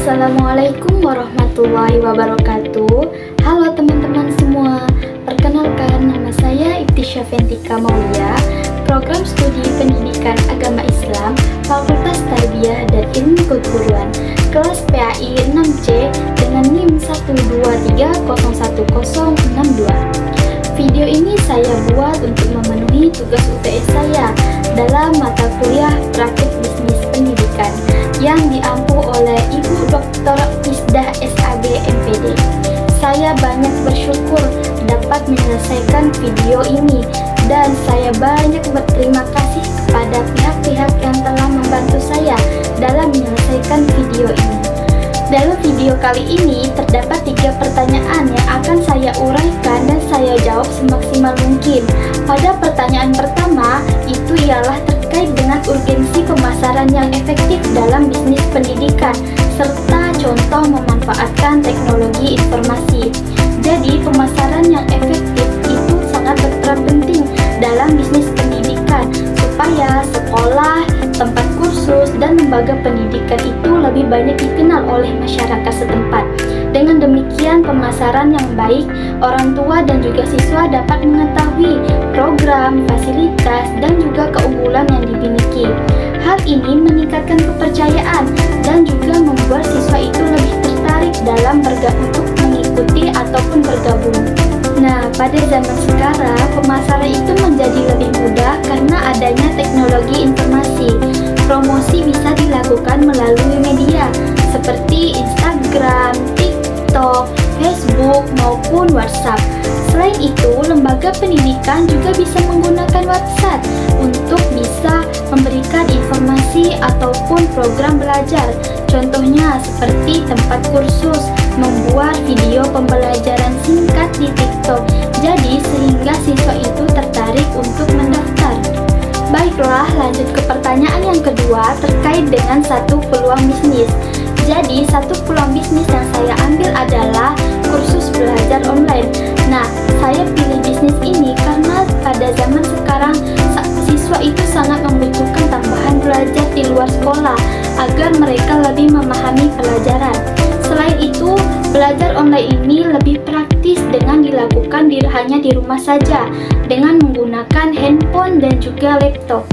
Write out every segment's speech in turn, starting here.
Assalamualaikum warahmatullahi wabarakatuh. Halo teman-teman semua, perkenalkan nama saya Ibtisya Ventika Maulia, Program Studi Pendidikan Agama Islam, Fakultas Tarbiyah dan Ilmu Keguruan, kelas PAI 6C dengan NIM 123011062. Video ini saya buat untuk memenuhi tugas UTS saya dalam mata kuliah Praktik Bisnis Pendidikan yang diampu oleh Ibu Dr. Misdah SAG MPD. Saya banyak bersyukur dapat menyelesaikan video ini dan saya banyak berterima kasih kepada pihak-pihak yang telah membantu saya dalam menyelesaikan video ini. Dalam video kali ini terdapat 3 pertanyaan yang akan saya uraikan dan saya jawab semaksimal mungkin. Pada pertanyaan pertama, itu ialah terkait dengan urgensi pemasaran yang efektif dalam bisnis pendidikan, serta contoh memanfaatkan teknologi informasi. Jadi, pemasaran yang efektif itu sangat berperan penting dalam bisnis pendidikan, supaya sekolah, tempat kursus, dan lembaga pendidikan itu lebih banyak dikenal oleh masyarakat setempat. Dengan demikian, pemasaran yang baik, orang tua dan juga siswa dapat mengetahui program, fasilitas, dan juga keunggulan yang dimiliki. Hal ini meningkatkan kepercayaan dan juga membuat siswa itu lebih tertarik dalam untuk mengikuti ataupun bergabung. Nah, pada zaman sekarang, pemasaran itu menjadi lebih mudah karena adanya teknologi informasi. Promosi bisa dilakukan melalui media seperti Instagram, TikTok, Facebook, maupun WhatsApp. Selain itu, lembaga pendidikan juga bisa menggunakan WhatsApp untuk bisa memberikan informasi ataupun program belajar. Contohnya seperti tempat kursus, membuat video pembelajaran singkat di TikTok. Jadi sehingga siswa itu tertarik untuk mendaftar. Baiklah, lanjut ke pertanyaan yang kedua terkait dengan satu peluang bisnis. Jadi, satu peluang bisnis yang saya ambil adalah kursus belajar online. Nah, saya pilih bisnis ini karena pada zaman sekarang siswa itu sangat membutuhkan tambahan belajar di luar sekolah agar mereka lebih memahami pelajaran. Selain itu, belajar online ini lebih praktis dengan dilakukan hanya di rumah saja dengan menggunakan handphone dan juga laptop.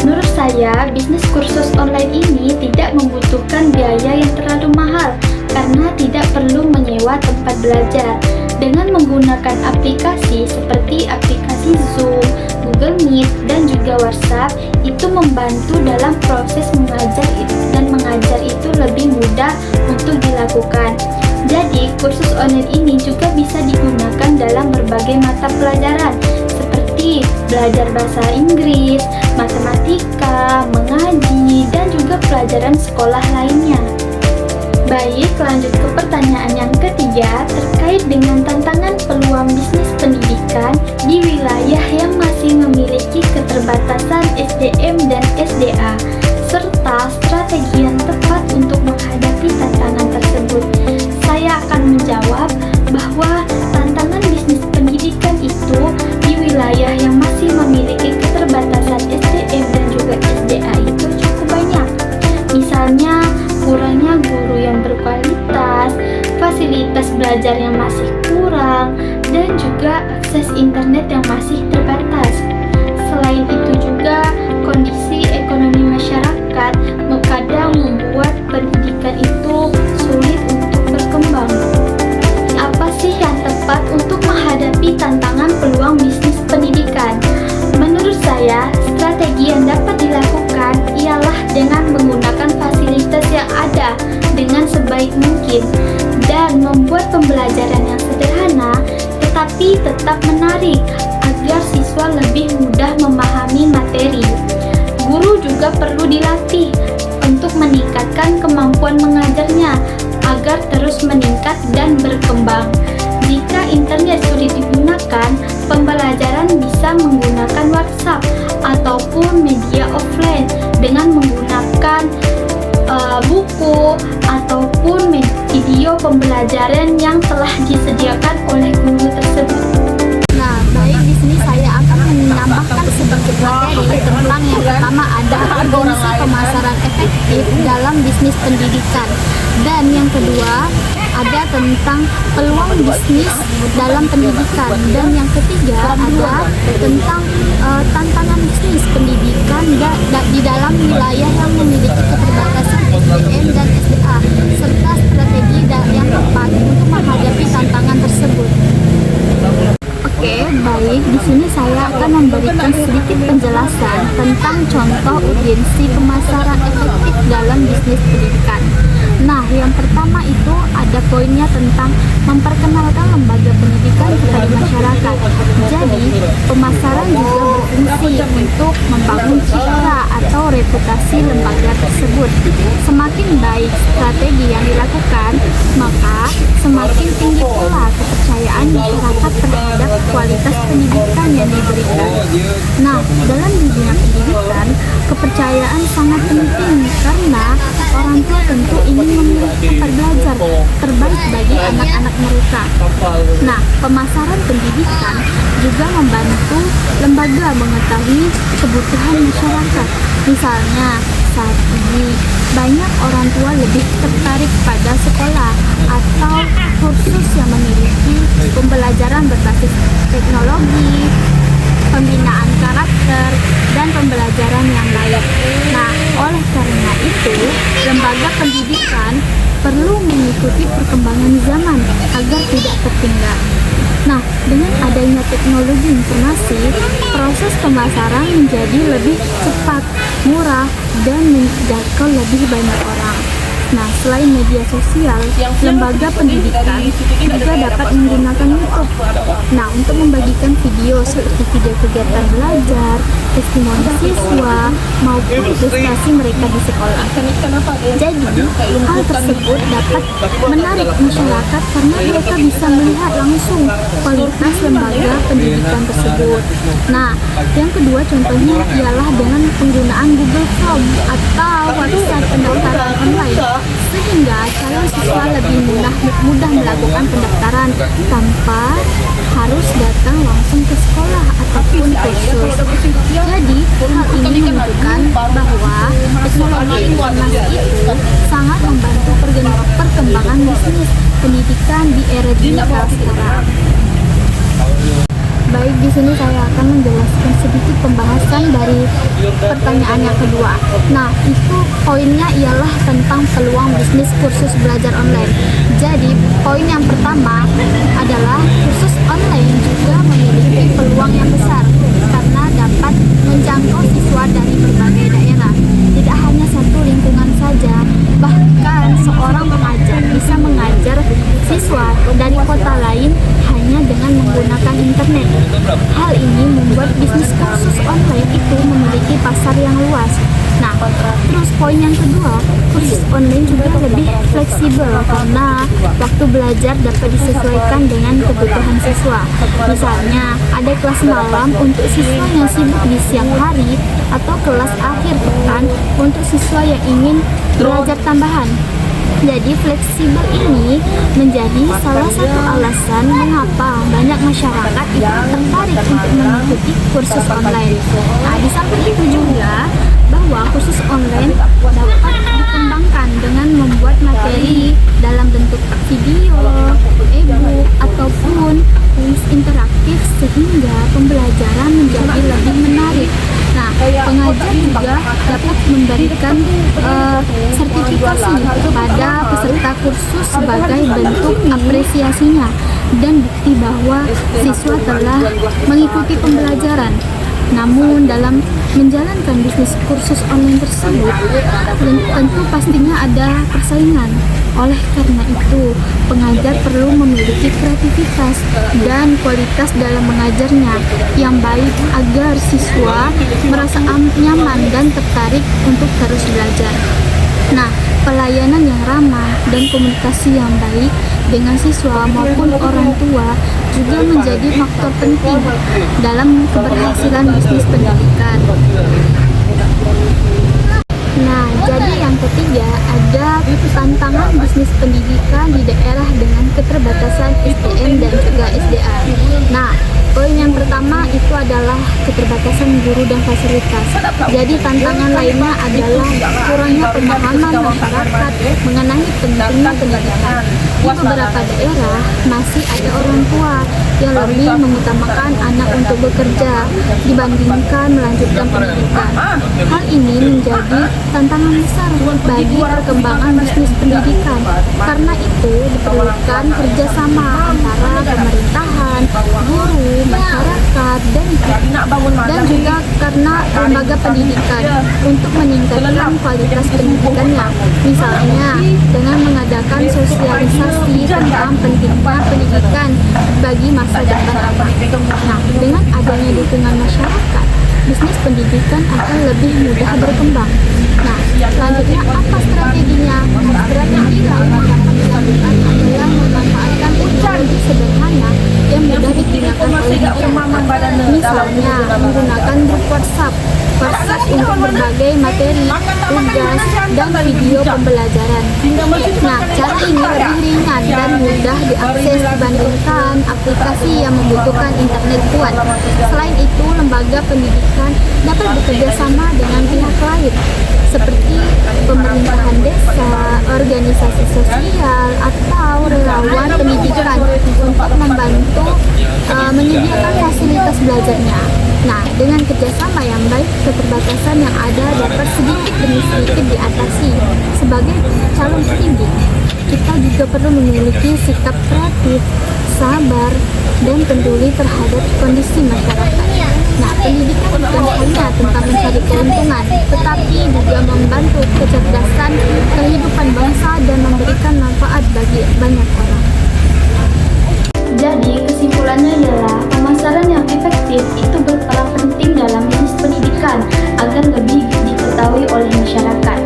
Menurut saya, bisnis kursus online ini tidak membutuhkan biaya yang terlalu mahal karena tidak perlu menyewa tempat belajar. Dengan menggunakan aplikasi seperti aplikasi Zoom, Google Meet, dan juga WhatsApp, itu membantu dalam proses mengajar dan mengajar itu lebih mudah untuk dilakukan. Jadi, kursus online ini juga bisa digunakan dalam berbagai mata pelajaran seperti belajar bahasa Inggris, matematika, mengaji, dan juga pelajaran sekolah lainnya. Baik, lanjut ke pertanyaan yang ketiga terkait dengan tantangan peluang bisnis pendidikan di wilayah yang masih memiliki keterbatasan SDM dan SDA, serta strategi yang tepat untuk menghadapi tantangan tersebut. Saya akan menjawab bahwa tantangan bisnis pendidikan itu di wilayah yang masih memiliki keterbatasan SDM dan juga SDA itu cukup banyak. Misalnya, kurangnya guru yang berkualitas, fasilitas belajar yang masih kurang, dan juga akses internet yang masih terbatas. Selain itu juga, kondisi ekonomi masyarakat kadang membuat pendidikan itu sulit untuk berkembang. Apa sih yang tepat untuk menghadapi tantangan peluang bisnis pendidikan? Menurut saya, strategi yang dapat dilakukan ialah dengan menggunakan fasilitas yang ada dengan sebaik mungkin dan membuat pembelajaran yang sederhana tetapi tetap menarik agar siswa lebih mudah memahami materi. Guru juga perlu dilatih untuk meningkatkan kemampuan mengajarnya agar terus meningkat dan berkembang. Jika internet sulit digunakan, pembelajaran bisa menggunakan WhatsApp ataupun media offline dengan menggunakan buku ataupun video pembelajaran yang telah disediakan oleh guru tersebut. Nah, baik, di sini saya akan menambahkan sedikit materi tentang yang pertama ada urgensi pemasaran efektif dalam bisnis pendidikan. Dan tentang peluang bisnis dalam pendidikan, dan yang ketiga ada tentang tantangan bisnis pendidikan di dalam wilayah yang memiliki keterbatasan SDM dan SDA, serta strategi yang tepat untuk menghadapi tantangan tersebut. Oke, baik. Di sini saya akan memberikan sedikit penjelasan tentang contoh urgensi pemasaran efektif dalam bisnis pendidikan. Nah, yang pertama itu ada poinnya tentang memperkenalkan lembaga pendidikan kepada masyarakat. Jadi, pemasaran juga berfungsi untuk membangun citra atau reputasi lembaga tersebut. Semakin baik strategi yang dilakukan, maka semakin tinggi pula kepercayaan masyarakat terhadap kualitas pendidikan yang diberikan. Nah, dalam dunia pendidikan, kepercayaan sangat penting karena orang tua tentu ingin memilih tempat belajar terbaik bagi anak-anak mereka. Nah, pemasaran pendidikan juga membantu lembaga mengetahui kebutuhan masyarakat. Misalnya, saat ini banyak orang tua lebih tertarik pada sekolah atau kursus yang memiliki pembelajaran berbasis teknologi, pembinaan karakter, dan pembelajaran yang lain. Nah, oleh karena itu, lembaga pendidikan perlu mengikuti perkembangan zaman agar tidak tertinggal. Nah, dengan adanya teknologi informasi, proses pemasaran menjadi lebih cepat, murah, dan menjangkau lebih banyak orang. Nah, selain media sosial, lembaga pendidikan juga dapat menggunakan YouTube. Nah, untuk membagikan video seperti video kegiatan belajar, testimoni siswa, maupun prestasi mereka di sekolah. Jadi, hal tersebut dapat menarik masyarakat karena mereka bisa melihat langsung kualitas lembaga pendidikan tersebut. Nah, yang kedua contohnya ialah dengan penggunaan Google Form atau website pendaftaran online, sehingga calon siswa lebih mudah melakukan pendaftaran tanpa harus datang langsung ke sekolah ataupun kursus. Jadi, hal ini menunjukkan bahwa teknologi informasi itu sangat membantu perkembangan bisnis pendidikan di era digital sekarang. Baik, di sini saya akan menjelaskan sedikit pembahasan dari pertanyaan yang kedua. Nah, itu poinnya ialah tentang peluang bisnis kursus belajar online. Jadi, poin yang pertama adalah kursus online juga memiliki peluang yang besar karena dapat menjangkau siswa dari berbagai daerah. Tidak hanya satu lingkungan saja, bahkan seorang pengajar bisa mengajar siswa dari kota lain hanya dengan menggunakan internet. Hal ini membuat bisnis kursus online itu memiliki pasar yang luas. Nah, terus poin yang kedua, kursus online juga lebih fleksibel karena waktu belajar dapat disesuaikan dengan kebutuhan siswa. Misalnya, ada kelas malam untuk siswa yang sibuk di siang hari atau kelas akhir pekan untuk siswa yang ingin belajar tambahan. Jadi, fleksibel ini menjadi salah satu alasan mengapa banyak masyarakat itu tertarik untuk mengikuti kursus online. Nah, di samping itu juga bahwa kursus online dapat dikembangkan dengan membuat materi dalam bentuk video, e-book, ataupun kuis interaktif sehingga pembelajaran menjadi lebih menarik. Nah, pengajar juga dapat memberikan sertifikasi pada peserta kursus sebagai bentuk apresiasinya dan bukti bahwa siswa telah mengikuti pembelajaran. Namun dalam menjalankan bisnis kursus online tersebut, tentu pastinya ada persaingan. Oleh karena itu, pengajar perlu memiliki kreativitas dan kualitas dalam mengajarnya yang baik agar siswa merasa nyaman dan tertarik untuk terus belajar. Nah, pelayanan yang ramah dan komunikasi yang baik dengan siswa maupun orang tua juga menjadi faktor penting dalam keberhasilan bisnis pendidikan. Nah, jadi yang ketiga ada tantangan bisnis pendidikan di daerah dengan keterbatasan SDM dan juga SDA. Nah, poin yang pertama itu adalah keterbatasan guru dan fasilitas. Jadi tantangan lainnya adalah kurangnya pemahaman masyarakat mengenai pentingnya pendidikan. Di beberapa daerah masih ada orang tua yang lebih mengutamakan anak untuk bekerja dibandingkan melanjutkan pendidikan. Hal ini menjadi tantangan besar bagi perkembangan bisnis pendidikan. Karena itu diperlukan kerjasama antara pemerintahan, guru, masyarakat, dan juga karena lembaga pendidikan untuk meningkatkan kualitas pendidikannya. Misalnya dengan mengadakan sosialisasi tentang pentingnya pendidikan bagi masa depan anak. Nah, dengan adanya dukungan masyarakat, bisnis pendidikan akan lebih mudah berkembang. Nah, selanjutnya apa strateginya? Strategi lain yang dapat dilakukan adalah memanfaatkan teknologi sederhana yang mudah digunakan oleh masyarakat. Misalnya, menggunakan grup WhatsApp untuk berbagai materi, tugas, dan video pembelajaran. Nah, cara ini lebih ringan dan mudah diakses dibandingkan aplikasi yang membutuhkan internet kuat. Selain itu, lembaga pendidikan dapat bekerja sama dengan pihak lain, seperti pemerintahan desa, organisasi sosial, atau relawan pendidikan untuk membantu menyediakan fasilitas belajarnya. Nah, dengan kerjasama yang baik, keterbatasan yang ada dapat sedikit demi sedikit diatasi. Sebagai calon pendidik, kita juga perlu memiliki sikap kreatif, sabar, dan peduli terhadap kondisi masyarakat. Nah, pendidikan bukan hanya tentang mencari keuntungan, tetapi juga membantu kecerdasan kehidupan bangsa dan memberikan manfaat bagi banyak orang. Jadi, kesimpulannya adalah pemasaran yang efektif itu berperan penting dalam bisnis pendidikan agar lebih diketahui oleh masyarakat.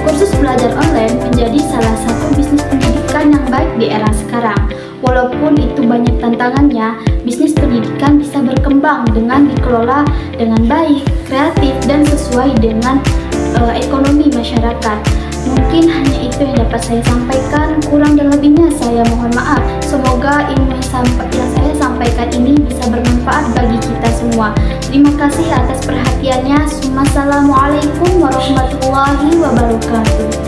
Kursus belajar online menjadi salah satu bisnis pendidikan yang baik di era sekarang. Walaupun itu banyak tantangannya, bisnis pendidikan bisa berkembang dengan dikelola dengan baik, kreatif, dan sesuai dengan ekonomi masyarakat. Mungkin hanya itu yang dapat saya sampaikan, kurang dan lebihnya saya mohon maaf. Semoga ilmu yang saya sampaikan ini bisa bermanfaat bagi kita semua. Terima kasih atas perhatiannya. Wassalamualaikum warahmatullahi wabarakatuh.